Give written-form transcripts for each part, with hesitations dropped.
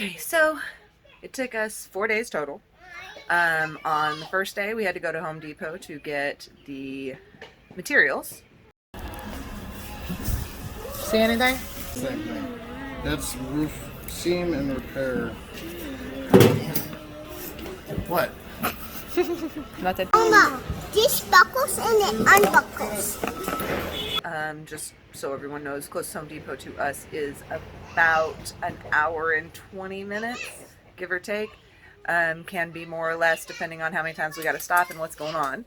Okay, so it took us 4 days total. On the first day, we had to go to Home Depot to get the materials. See anything? Same thing. That's roof seam and repair. What? Nothing. Oh no, this buckles and it unbuckles. Just so everyone knows, close to Home Depot to us is about an hour and 20 minutes, give or take. Can be more or less depending on how many times we got to stop and what's going on.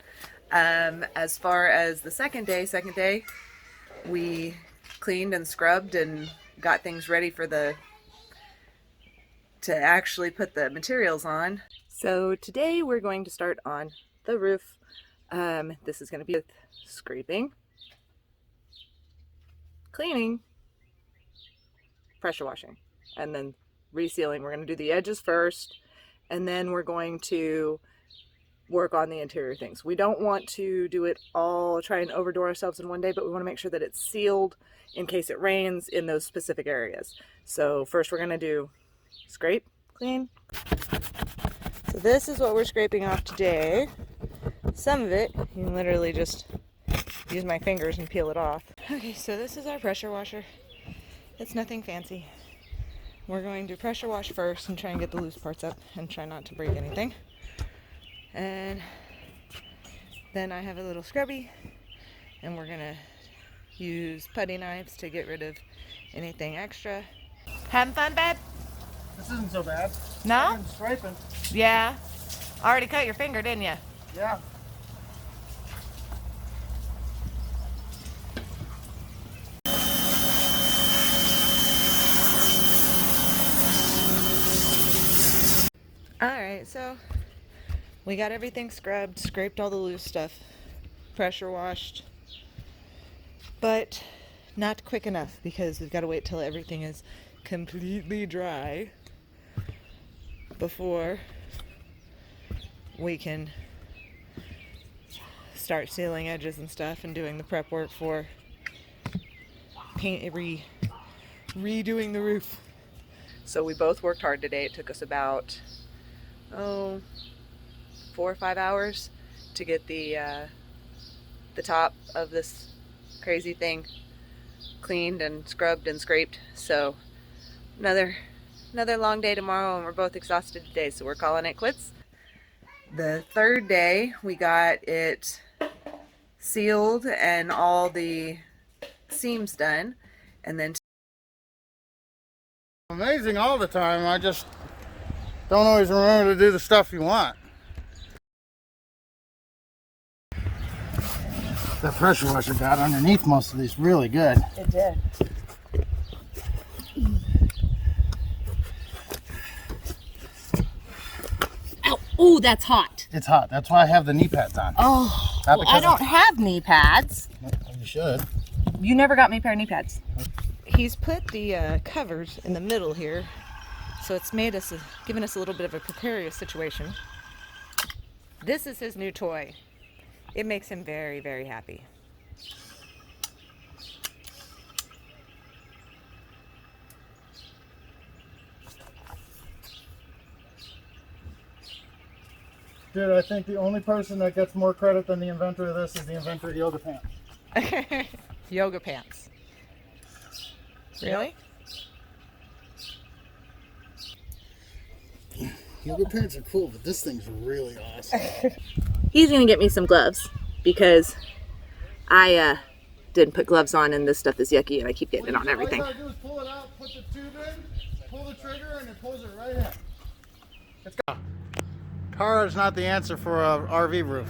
As far as the second day, we cleaned and scrubbed and got things ready for to actually put the materials on. So today we're going to start on the roof. This is going to be with scraping, cleaning, pressure washing, and then resealing. We're going to do the edges first, and then we're going to work on the interior things. We don't want to do it all, try and overdo ourselves in one day, but we want to make sure that it's sealed in case it rains in those specific areas. So first we're going to do scrape, clean. So this is what we're scraping off today. Some of it, you can literally just use my fingers and peel it off. Okay, so this is our pressure washer. It's nothing fancy. We're going to pressure wash first and try and get the loose parts up and try not to break anything. And then I have a little scrubby, and we're gonna use putty knives to get rid of anything extra. Having fun, babe? This isn't so bad. No? I've been scraping. Yeah. Already cut your finger, didn't you? Yeah. Alright, so we got everything scrubbed, scraped all the loose stuff, pressure washed, but not quick enough because we've got to wait till everything is completely dry before we can start sealing edges and stuff and doing the prep work for redoing the roof. So we both worked hard today. It took us about 4 or 5 hours to get the top of this crazy thing cleaned and scrubbed and scraped. So another long day tomorrow, and we're both exhausted today, so we're calling it quits. The third day we got it sealed and all the seams done, and then Amazing all the time. I just don't always remember to do the stuff you want. That pressure washer got underneath most of these really good. it did. Oh, that's hot. It's hot. That's why I have the knee pads on. Oh, Not well, I because don't have knee pads. You should. You never got me a pair of knee pads. He's put the covers in the middle here, so it's made us, given us a little bit of a precarious situation. This is his new toy. It makes him very, very happy. Dude, I think the only person that gets more credit than the inventor of this is the inventor of yoga pants. Yoga pants. Really? Yoga pants are cool, but this thing's really awesome. He's gonna get me some gloves because I didn't put gloves on and this stuff is yucky and I keep getting it on everything. All you gotta do is pull it out, put the tube in, pull the trigger, and it pulls it right in. Let's go. Tara is not the answer for a RV roof.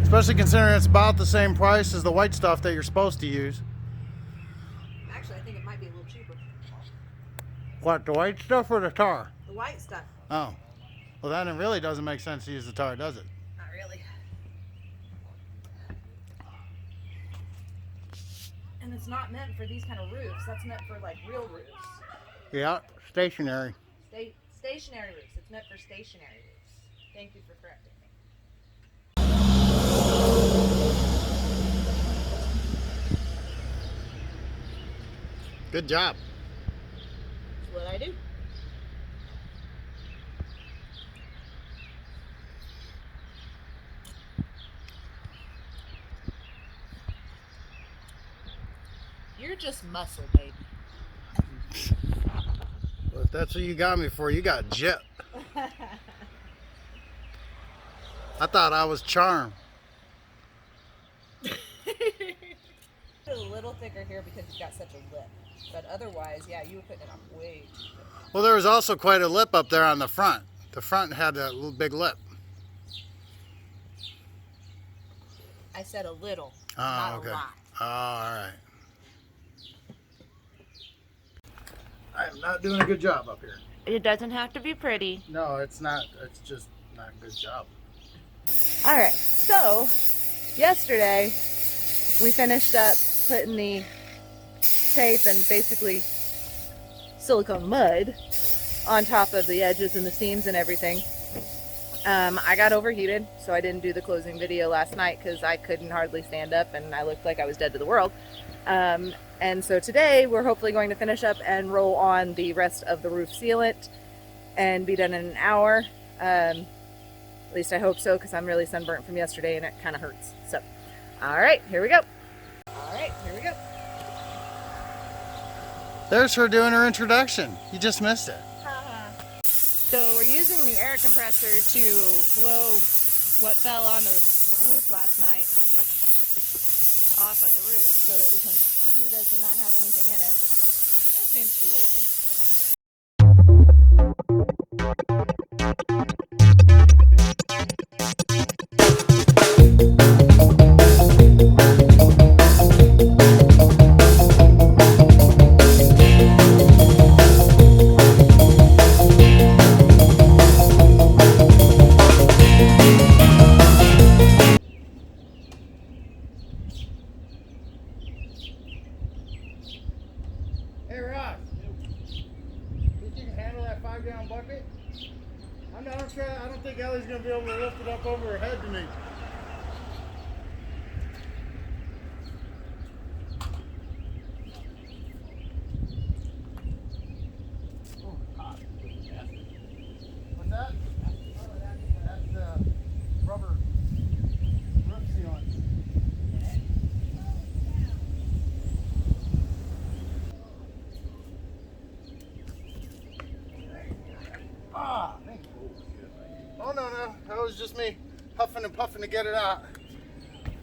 Especially considering it's about the same price as the white stuff that you're supposed to use. Actually, I think it might be a little cheaper. What, the white stuff or the tar? The white stuff. Oh. Well, then it really doesn't make sense to use the tar, does it? Not really. And it's not meant for these kind of roofs. That's meant for like real roofs. Yeah, stationary. Stationary roofs. It's meant for stationary roofs. Thank you for correcting me. Good job. You're just muscle, baby. Well, if that's what you got me for, you got jet. I thought I was charmed. A little thicker here because you've got such a lip. But otherwise, yeah, you were putting it on way too thick. Well, there was also quite a lip up there on the front. The front had a little big lip. I said a little, Oh, not okay. a lot. Oh, all right. I am not doing a good job up here. It doesn't have to be pretty. No, it's not. It's just not a good job. All right, so yesterday we finished up putting the tape and basically silicone mud on top of the edges and the seams and everything. I got overheated, so I didn't do the closing video last night because I couldn't hardly stand up and I looked like I was dead to the world. And so today we're hopefully going to finish up and roll on the rest of the roof sealant and be done in an hour. At least I hope so, because I'm really sunburnt from yesterday and it kind of hurts. So, all right, here we go. All right, here we go. There's her doing her introduction. You just missed it. So we're using the air compressor to blow what fell on the roof last night off of the roof so that we can do this and not have anything in it. That seems to be working. Hey, Ross. Think you can handle that 5-gallon bucket? I'm not sure. I don't think Ellie's gonna be able to lift it up over her head to me. Oh, hot. What's that? That's the rubber roof sealant. Ah, thank you. Oh, no. That was just me huffing and puffing to get it out.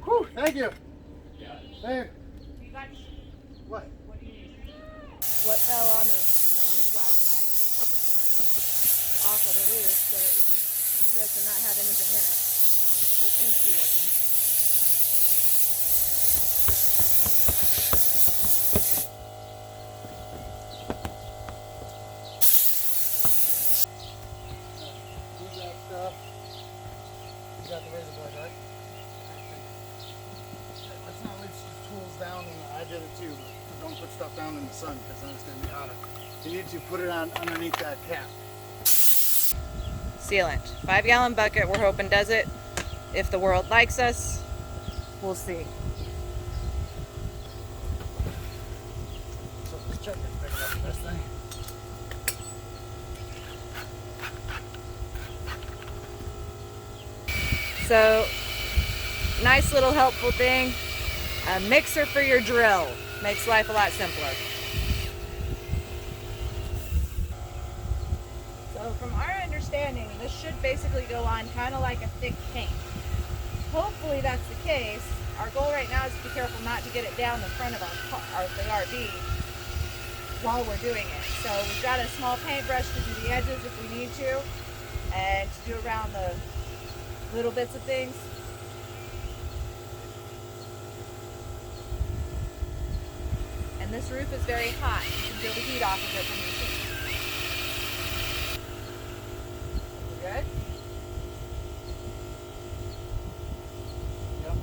Whew, thank you. Hey. What? What do you need? What fell on the roof last night off of the roof so that we can do this and not have anything in it. That seems to be working. You got stuff. You got the razor blade, right? Let's not leave tools down, and I did it too. But don't put stuff down in the sun because then it's going to be hotter. You need to put it on underneath that cap. Sealant. 5-gallon bucket, we're hoping does it. If the world likes us, we'll see. So this check is big enough for this thing. So, nice little helpful thing. A mixer for your drill. Makes life a lot simpler. So from our understanding, this should basically go on kind of like a thick paint. Hopefully that's the case. Our goal right now is to be careful not to get it down the front of the RV while we're doing it. So we've got a small paintbrush to do the edges if we need to, and to do around the little bits of things. And this roof is very hot. You can feel the heat off of it from your feet. Good? Yep.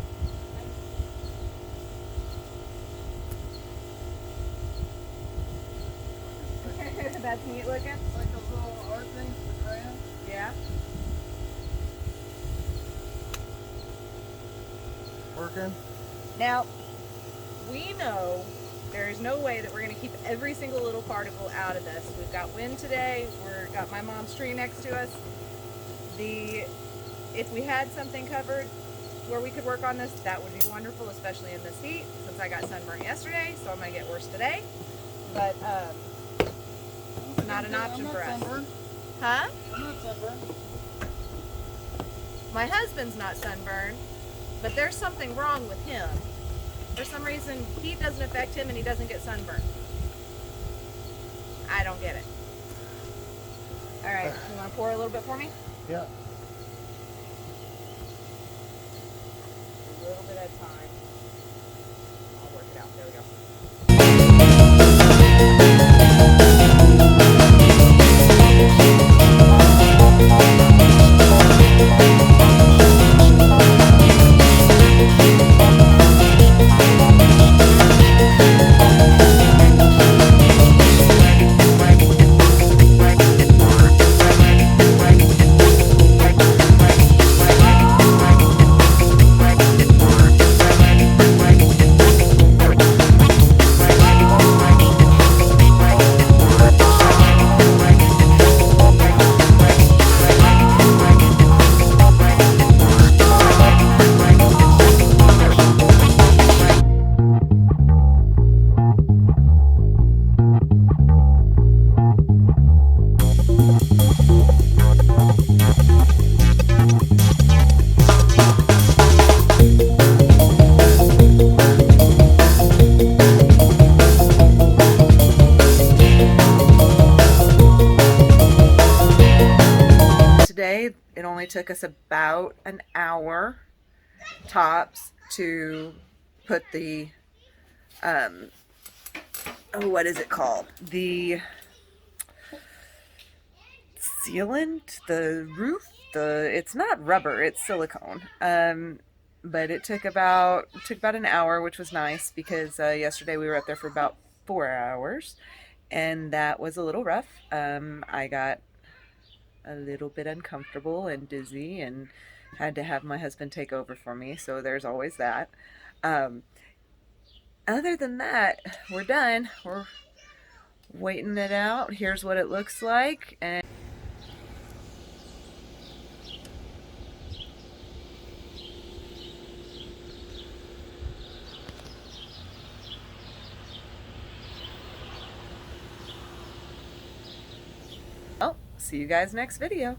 That's neat looking. It's like those little art things with crayons. Yeah. Working. Now, we know there is no way that we're going to keep every single little particle out of this. We've got wind today. We've got my mom's tree next to us. If we had something covered, where we could work on this, that would be wonderful, especially in this heat, since I got sunburned yesterday, so I might get worse today. But it's not an option for us. Sunburned. Huh? I'm not sunburned. My husband's not sunburned, but there's something wrong with him. For some reason, heat doesn't affect him and he doesn't get sunburned. I don't get it. All right, you want to pour a little bit for me? Yeah. A little bit at a time. I'll work it out. There we go. Today, it only took us about an hour tops to put the, what is it called? The sealant, the roof, it's not rubber, it's silicone. But it took about an hour, which was nice because yesterday we were up there for about 4 hours, and that was a little rough. I got a little bit uncomfortable and dizzy and had to have my husband take over for me, so there's always that. Other than that, we're done. We're waiting it out. Here's what it looks like. And see you guys next video.